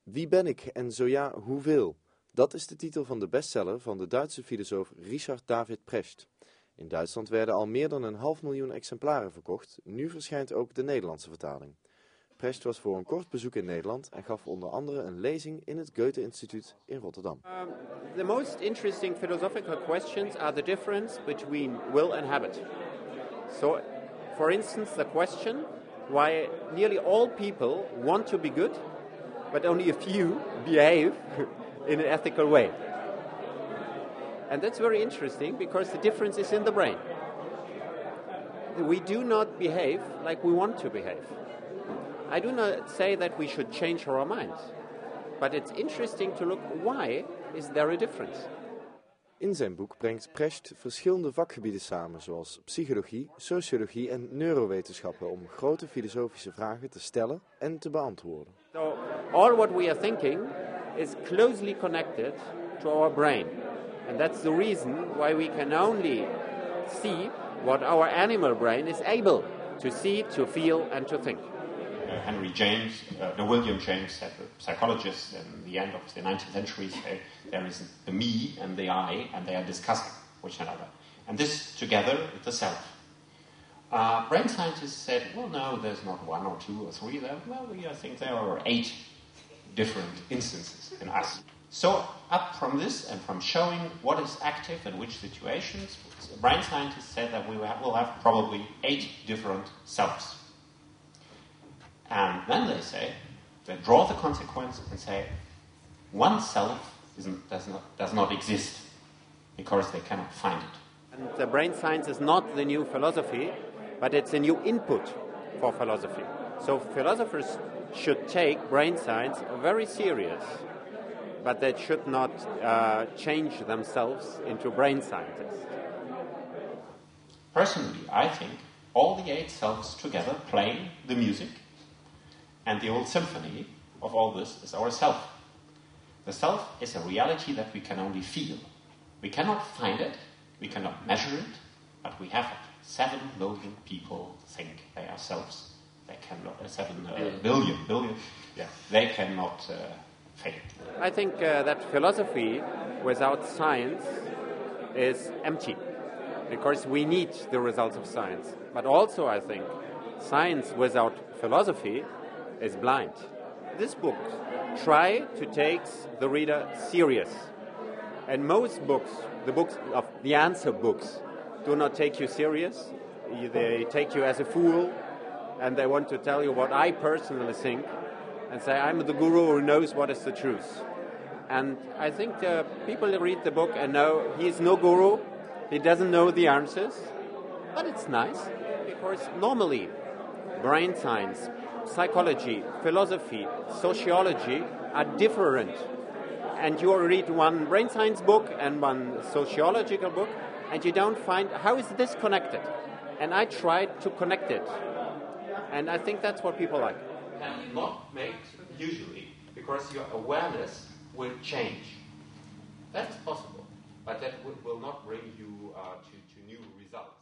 Wie ben ik en zo ja, hoeveel? Dat is de titel van de bestseller van de Duitse filosoof Richard David Precht. In Duitsland werden al meer dan 500.000 exemplaren verkocht. Nu verschijnt ook de Nederlandse vertaling. Precht was voor een kort bezoek in Nederland en gaf onder andere een lezing in het Goethe instituut in Rotterdam. The most interesting philosophical questions are the difference between will and habit. So, for instance, the question why nearly all people want to be good, but only a few behave in an ethical way. And that's very interesting because the difference is in the brain. We do not behave like we want to behave. I do not say that we should change our minds, but it's interesting to look why is there a difference. In zijn boek brengt Precht verschillende vakgebieden samen, zoals psychologie, sociologie en neurowetenschappen, om grote filosofische vragen te stellen en te beantwoorden. So all what we are thinking is closely connected to our brain. And that's the reason why we can only see what our animal brain is able to see, to feel and to think. Henry James, William James, the psychologist in the end of the 19th century, said there is the me and the I, and they are discussing with one another. And this together is the self. Brain scientists said, well, no, there's not one or two or three. I think there are 8 different instances in us. So up from this and from showing what is active in which situations, brain scientists said that we will have probably 8 different selves. And then they draw the consequence and say, one self does not exist because they cannot find it. And the brain science is not the new philosophy, but it's a new input for philosophy. So philosophers should take brain science very serious, but they should not change themselves into brain scientists. Personally, I think all the 8 selves together play the music. And the old symphony of all this is our self. The self is a reality that we can only feel. We cannot find it, we cannot measure it, but we have it. 7 million people think they are selves. They cannot, 7 billion, yeah, they cannot fail. I think that philosophy without science is empty, because we need the results of science. But also I think science without philosophy is blind. This book tries to take the reader serious. And most books, the books of the answer books, do not take you serious. They take you as a fool, and they want to tell you what I personally think, and say, I'm the guru who knows what is the truth. And I think people read the book and know he is no guru, he doesn't know the answers, but it's nice, because normally brain science, psychology, philosophy, sociology are different. And you read one brain science book and one sociological book, and you don't find how is this connected. And I tried to connect it. And I think that's what people like. And not made usually, because your awareness will change. That's possible, but that will not bring you to new results.